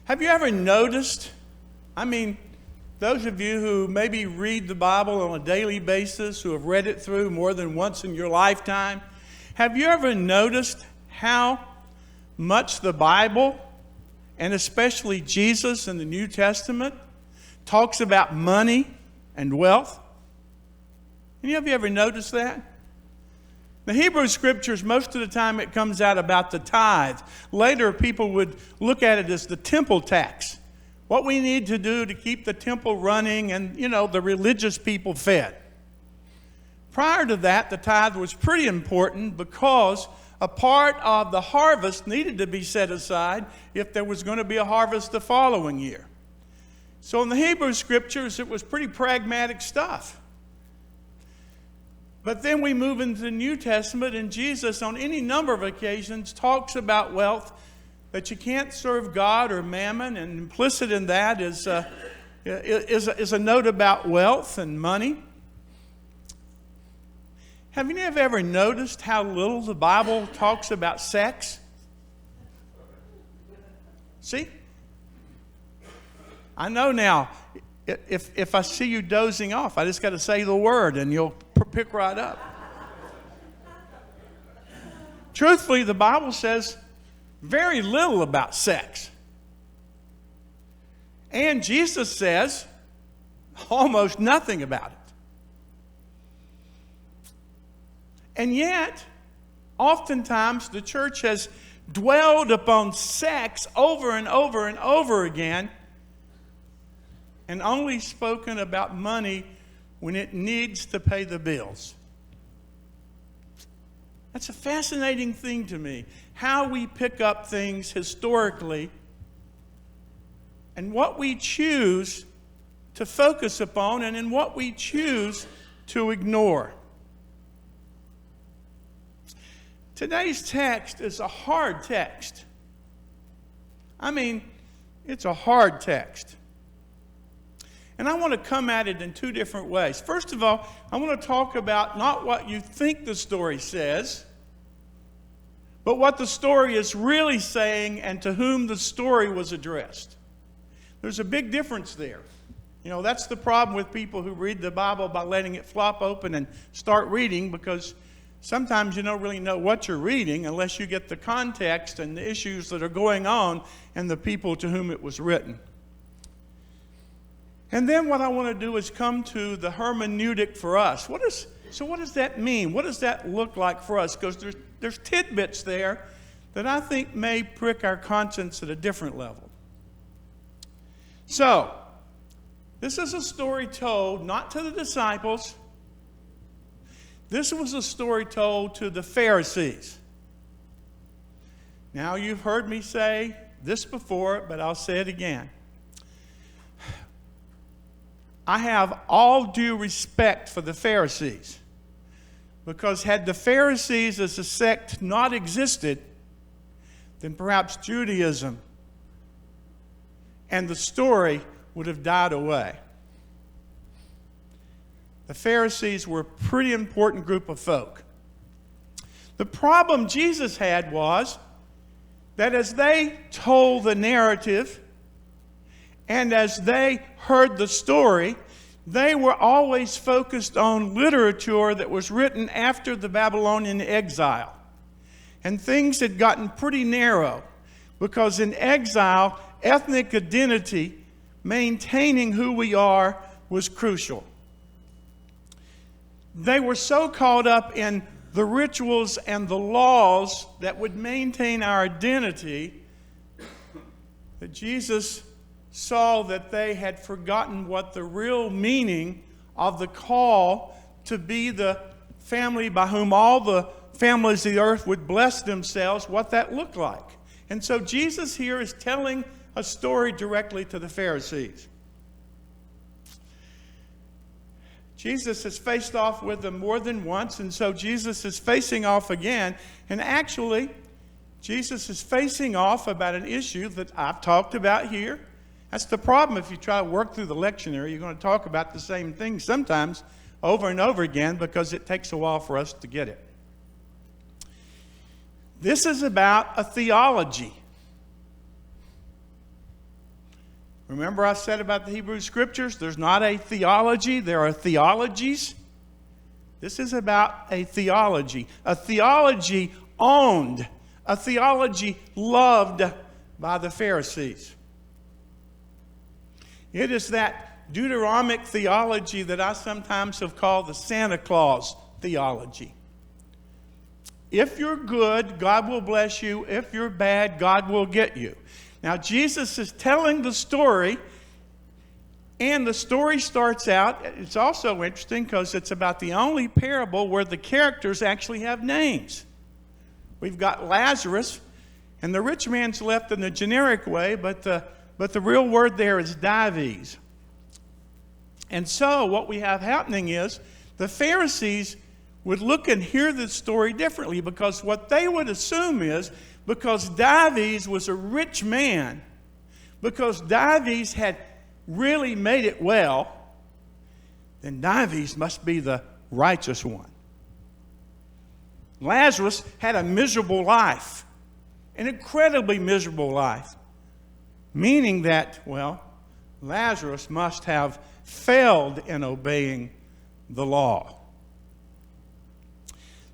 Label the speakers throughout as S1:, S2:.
S1: Have you ever noticed, those of you who maybe read the Bible on a daily basis, who have read it through more than once in your lifetime, have you ever noticed how much the Bible, and especially Jesus in the New Testament, talks about money and wealth? Any of you ever noticed that? The Hebrew Scriptures, most of the time it comes out about the tithe. Later, people would look at it as the temple tax. What we need to do to keep the temple running and, the religious people fed. Prior to that, the tithe was pretty important because a part of the harvest needed to be set aside if there was going to be a harvest the following year. So in the Hebrew Scriptures, it was pretty pragmatic stuff. But then we move into the New Testament, and Jesus, on any number of occasions, talks about wealth, that you can't serve God or mammon, and implicit in that is a note about wealth and money. Have you ever noticed how little the Bible talks about sex? See? I know now, if I see you dozing off, I just got to say the word and you'll pick right up. Truthfully, the Bible says very little about sex. And Jesus says almost nothing about it. And yet, oftentimes the church has dwelled upon sex over and over and over again and only spoken about money when it needs to pay the bills. That's a fascinating thing to me, how we pick up things historically and what we choose to focus upon and in what we choose to ignore. Today's text is a hard text. It's a hard text. And I want to come at it in two different ways. First of all, I want to talk about not what you think the story says, but what the story is really saying and to whom the story was addressed. There's a big difference there. That's the problem with people who read the Bible by letting it flop open and start reading, because sometimes you don't really know what you're reading unless you get the context and the issues that are going on and the people to whom it was written. And then what I want to do is come to the hermeneutic for us. What does that mean? What does that look like for us? Because there's tidbits there that I think may prick our conscience at a different level. So, this is a story told not to the disciples. This was a story told to the Pharisees. Now, you've heard me say this before, but I'll say it again. I have all due respect for the Pharisees, because had the Pharisees as a sect not existed, then perhaps Judaism and the story would have died away. The Pharisees were a pretty important group of folk. The problem Jesus had was that as they told the narrative and as they heard the story, they were always focused on literature that was written after the Babylonian exile. And things had gotten pretty narrow, because in exile, ethnic identity, maintaining who we are, was crucial. They were so caught up in the rituals and the laws that would maintain our identity that Jesus saw that they had forgotten what the real meaning of the call to be the family by whom all the families of the earth would bless themselves, what that looked like. And so Jesus here is telling a story directly to the Pharisees. Jesus has faced off with them more than once, and so Jesus is facing off again. And actually, Jesus is facing off about an issue that I've talked about here. That's the problem if you try to work through the lectionary. You're going to talk about the same thing sometimes over and over again because it takes a while for us to get it. This is about a theology. Remember I said about the Hebrew Scriptures, there's not a theology, there are theologies. This is about a theology owned, a theology loved by the Pharisees. It is that Deuteronomic theology that I sometimes have called the Santa Claus theology. If you're good, God will bless you. If you're bad, God will get you. Now, Jesus is telling the story, and the story starts out, it's also interesting because it's about the only parable where the characters actually have names. We've got Lazarus, and the rich man's left in the generic way, but the real word there is Dives. And so what we have happening is the Pharisees would look and hear this story differently, because what they would assume is because Dives was a rich man, because Dives had really made it well, then Dives must be the righteous one. Lazarus had a miserable life, an incredibly miserable life, meaning that, well, Lazarus must have failed in obeying the law.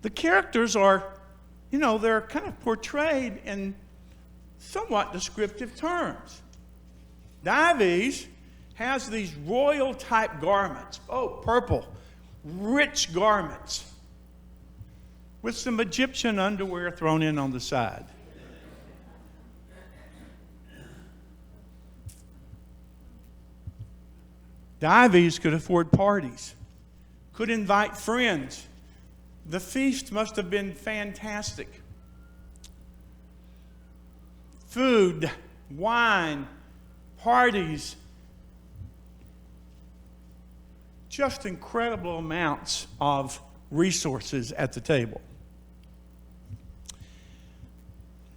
S1: The characters are, they're kind of portrayed in somewhat descriptive terms. Dives has these royal type garments, purple, rich garments, with some Egyptian underwear thrown in on the side. Dives could afford parties, could invite friends. The feast must have been fantastic. Food, wine, parties, just incredible amounts of resources at the table.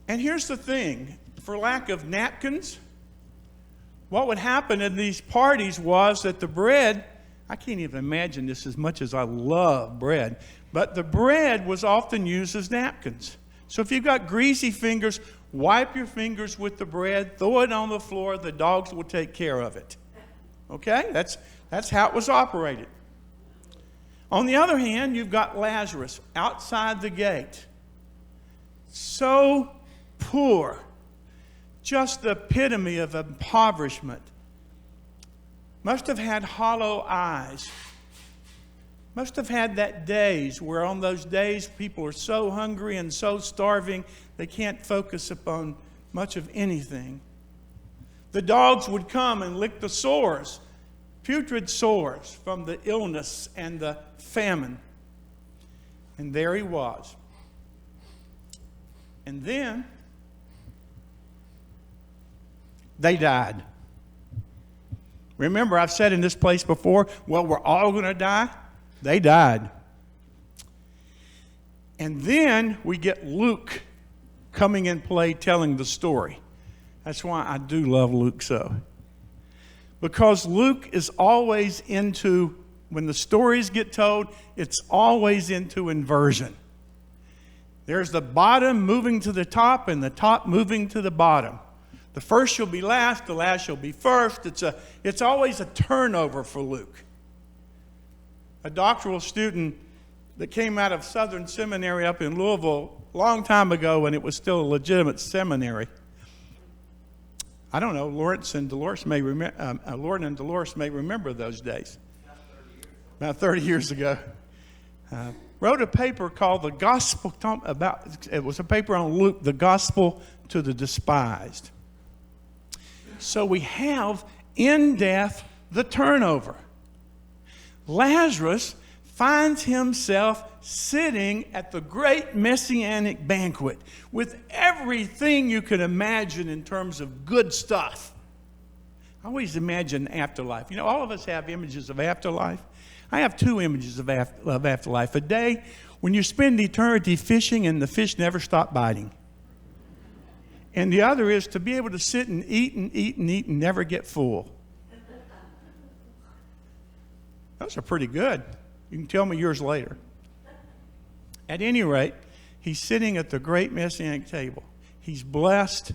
S1: And here's the thing, for lack of napkins, what would happen in these parties was that the bread, I can't even imagine this as much as I love bread, but the bread was often used as napkins. So if you've got greasy fingers, wipe your fingers with the bread, throw it on the floor, the dogs will take care of it. Okay? That's how it was operated. On the other hand, you've got Lazarus outside the gate. So poor. Just the epitome of impoverishment. Must have had hollow eyes. Must have had that days where on those days people are so hungry and so starving they can't focus upon much of anything. The dogs would come and lick the sores, putrid sores from the illness and the famine. And there he was. And then they died. Remember, I've said in this place before, well, we're all going to die. They died. And then we get Luke coming in play telling the story. That's why I do love Luke so. Because Luke is always into, when the stories get told, it's always into inversion. There's the bottom moving to the top and the top moving to the bottom. The first shall be last, the last shall be first. It's always a turnover for Luke. A doctoral student that came out of Southern Seminary up in Louisville a long time ago when it was still a legitimate seminary. I don't know, Lauren and Dolores may remember those days. About 30 years ago. Wrote a paper called The Gospel, it was a paper on Luke, The Gospel to the Despised. So we have in death the turnover. Lazarus finds himself sitting at the great messianic banquet with everything you can imagine in terms of good stuff. I always imagine afterlife. All of us have images of afterlife. I have two images of afterlife. A day when you spend eternity fishing and the fish never stop biting. And the other is to be able to sit and eat and eat and eat and never get full. Those are pretty good. You can tell me yours later. At any rate, he's sitting at the great messianic table. He's blessed.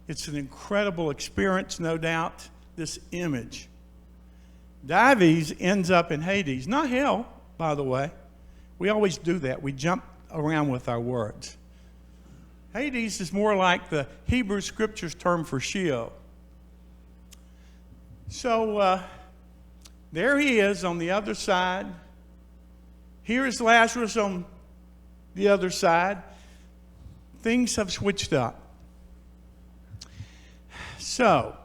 S1: It's an incredible experience, no doubt. this image. Dives ends up in Hades, not hell, by the way. We always do that. We jump around with our words. Hades is more like the Hebrew Scriptures term for Sheol. So there he is on the other side. Here is Lazarus on the other side. Things have switched up. So,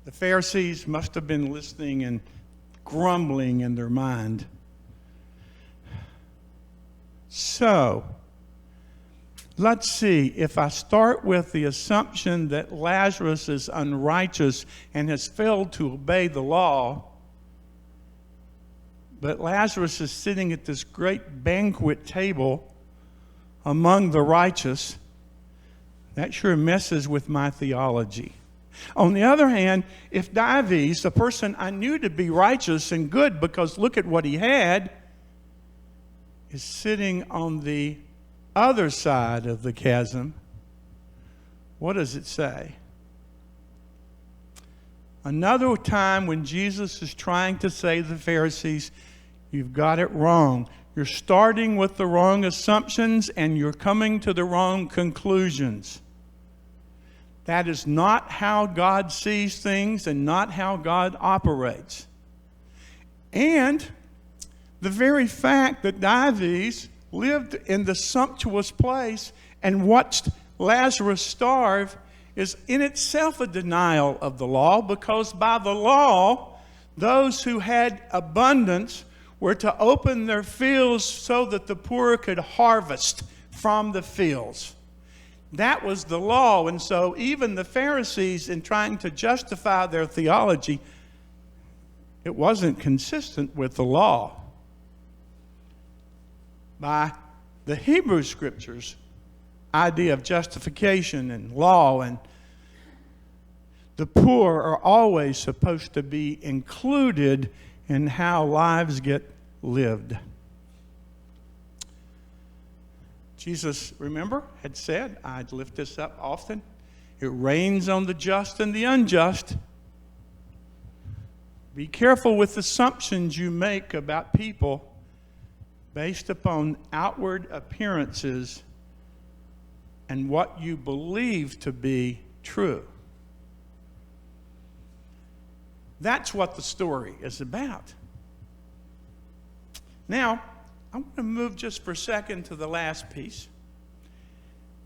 S1: the Pharisees must have been listening and grumbling in their mind. So, let's see. If I start with the assumption that Lazarus is unrighteous and has failed to obey the law, but Lazarus is sitting at this great banquet table among the righteous, that sure messes with my theology. On the other hand, if Dives, the person I knew to be righteous and good because look at what he had, is sitting on the other side of the chasm, what does it say? Another time when Jesus is trying to say to the Pharisees, you've got it wrong. You're starting with the wrong assumptions and you're coming to the wrong conclusions. That is not how God sees things and not how God operates. And the very fact that Dives lived in the sumptuous place and watched Lazarus starve is in itself a denial of the law, because by the law, those who had abundance were to open their fields so that the poor could harvest from the fields. That was the law. And so even the Pharisees, in trying to justify their theology, it wasn't consistent with the law. By the Hebrew Scriptures, idea of justification and law, and the poor are always supposed to be included in how lives get lived. Jesus, remember, had said, I'd lift this up often, it rains on the just and the unjust. Be careful with assumptions you make about people based upon outward appearances and what you believe to be true. That's what the story is about. Now, I want to move just for a second to the last piece.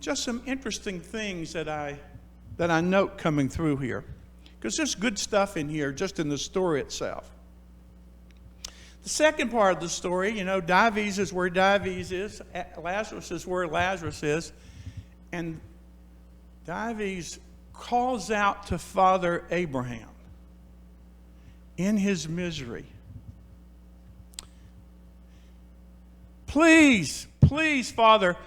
S1: Just some interesting things that I note coming through here. Because there's good stuff in here, just in the story itself. The second part of the story, Dives is where Dives is. Lazarus is where Lazarus is. And Dives calls out to Father Abraham in his misery. Please, Father,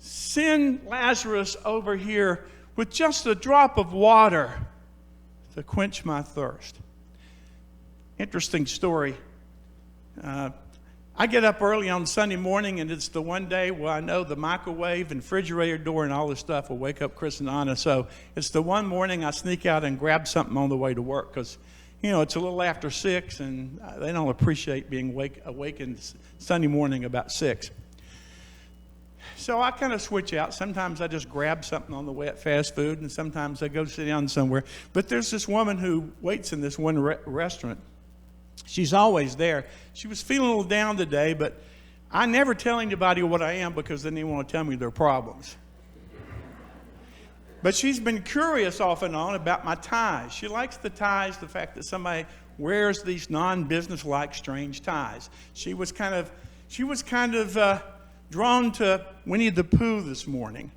S1: send Lazarus over here with just a drop of water to quench my thirst. Interesting story. I get up early on Sunday morning, and it's the one day where I know the microwave and refrigerator door and all this stuff will wake up Chris and Anna. So it's the one morning I sneak out and grab something on the way to work because, it's a little after 6, and they don't appreciate being awakened Sunday morning about 6. So I kind of switch out. Sometimes I just grab something on the way at fast food, and sometimes I go sit down somewhere. But there's this woman who waits in this one restaurant. She's always there. She was feeling a little down today, but I never tell anybody what I am because then they want to tell me their problems. But she's been curious off and on about my ties. She likes the ties, the fact that somebody wears these non-business-like strange ties. She was kind of drawn to Winnie the Pooh this morning.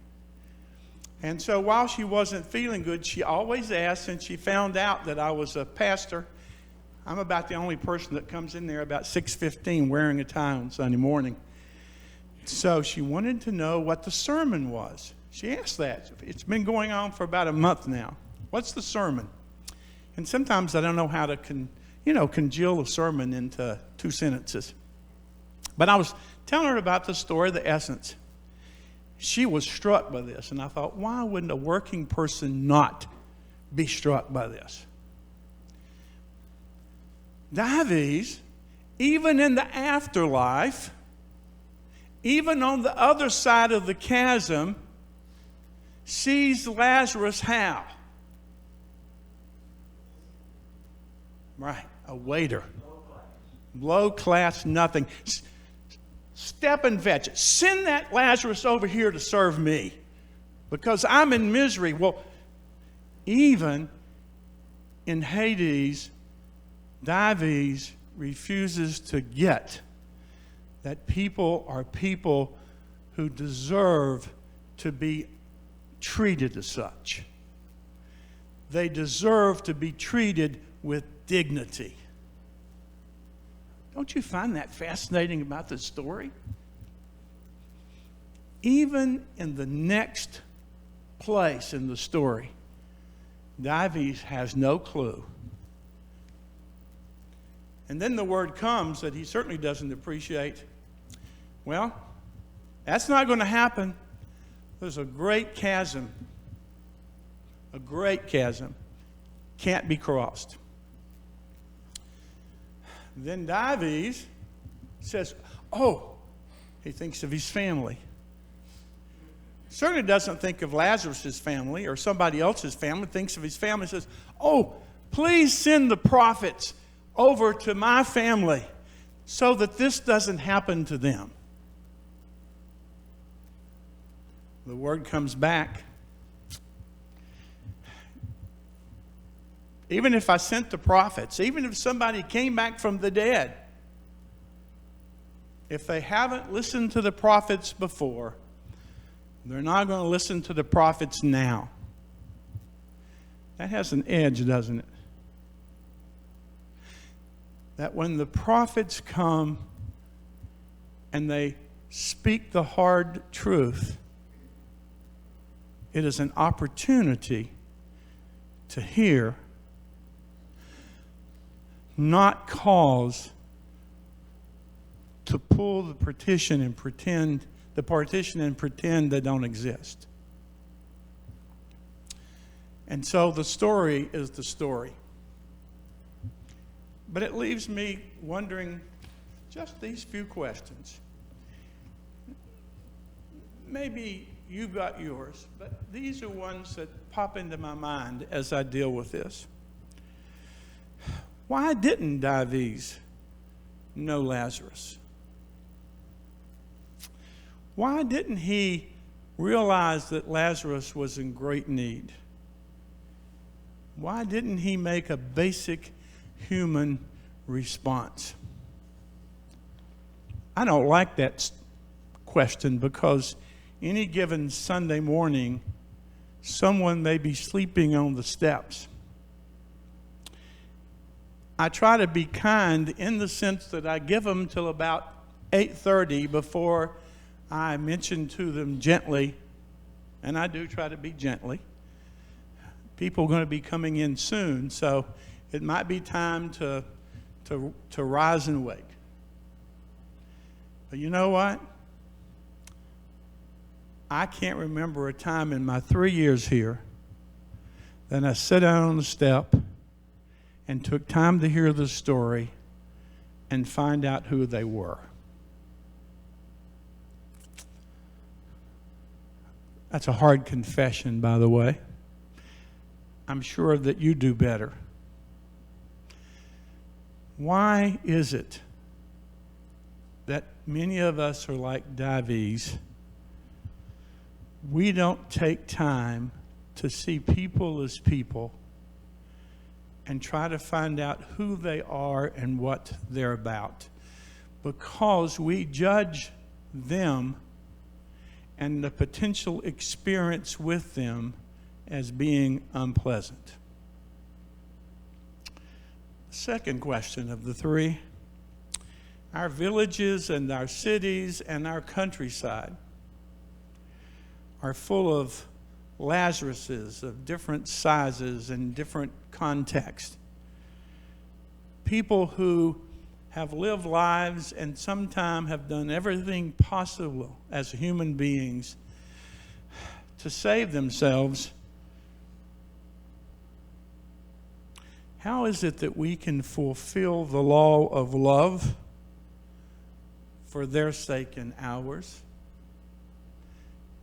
S1: And so while she wasn't feeling good, she always asked, since she found out that I was a pastor, I'm about the only person that comes in there about 6:15 wearing a tie on Sunday morning. So she wanted to know what the sermon was. She asked that. It's been going on for about a month now. What's the sermon? And sometimes I don't know how to congeal a sermon into 2 sentences. But I was telling her about the story, the essence. She was struck by this, and I thought, why wouldn't a working person not be struck by this. Dives, even in the afterlife, even on the other side of the chasm, sees Lazarus how? Right, a waiter. Low class, nothing. Step and fetch it. Send that Lazarus over here to serve me because I'm in misery. Well, even in Hades, Dives refuses to get that people are people who deserve to be treated as such. They deserve to be treated with dignity. Don't you find that fascinating about this story? Even in the next place in the story, Dives has no clue. And then the word comes that he certainly doesn't appreciate. Well, that's not going to happen. There's a great chasm. A great chasm. Can't be crossed. Then Dives says, he thinks of his family. Certainly doesn't think of Lazarus' family or somebody else's family. Thinks of his family. Says, please send the prophets over to my family so that this doesn't happen to them. The word comes back. Even if I sent the prophets, even if somebody came back from the dead, if they haven't listened to the prophets before, they're not going to listen to the prophets now. That has an edge, doesn't it? That when the prophets come and they speak the hard truth, it is an opportunity to hear, not cause to pull the partition and pretend they don't exist. And so the story is the story. But it leaves me wondering just these few questions. Maybe you got yours, but these are ones that pop into my mind as I deal with this. Why didn't Dives know Lazarus? Why didn't he realize that Lazarus was in great need? Why didn't he make a basic human response? I don't like that question because any given Sunday morning, someone may be sleeping on the steps. I try to be kind in the sense that I give them till about 8:30 before I mention to them gently, and I do try to be gently. People are going to be coming in soon, so it might be time to rise and wake. But you know what? I can't remember a time in my 3 years here that I sat down on the step and took time to hear the story and find out who they were. That's a hard confession, by the way. I'm sure that you do better. Why is it that many of us are like Dives? We don't take time to see people as people and try to find out who they are and what they're about, because we judge them and the potential experience with them as being unpleasant. Second question of the three: our villages and our cities and our countryside are full of Lazaruses of different sizes and different contexts. People who have lived lives and sometimes have done everything possible as human beings to save themselves, How is it that we can fulfill the law of love for their sake and ours?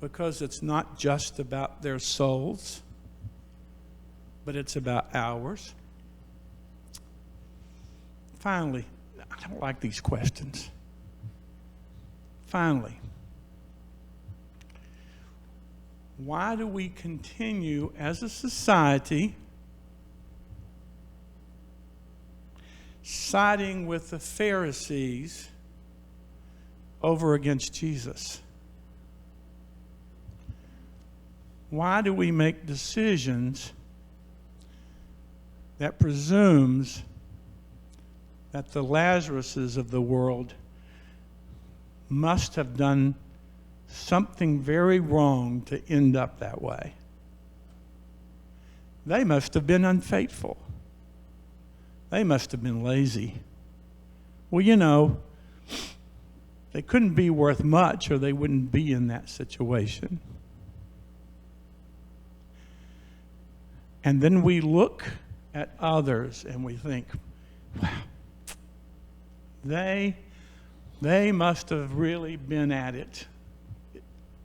S1: Because it's not just about their souls, but it's about ours. Finally, I don't like these questions. Finally, why do we continue as a society siding with the Pharisees over against Jesus? Why do we make decisions that presumes that the Lazaruses of the world must have done something very wrong to end up that way? They must have been unfaithful. They must have been lazy. Well, you know, they couldn't be worth much or they wouldn't be in that situation. And then we look at others and we think, wow, they must have really been at it.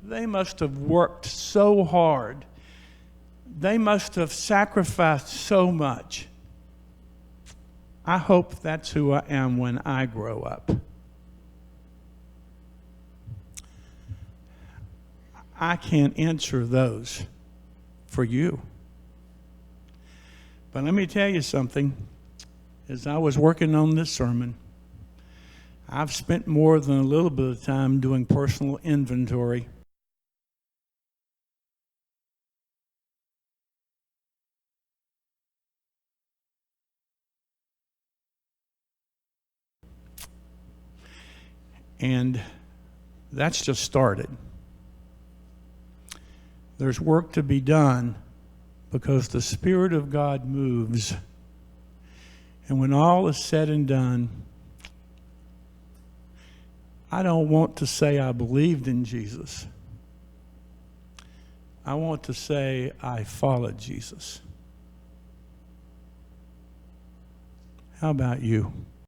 S1: They must have worked so hard. They must have sacrificed so much. I hope that's who I am when I grow up. I can't answer those for you. But let me tell you something. As I was working on this sermon, I've spent more than a little bit of time doing personal inventory. And that's just started. There's work to be done because the Spirit of God moves. And when all is said and done, I don't want to say I believed in Jesus. I want to say I followed Jesus. How about you?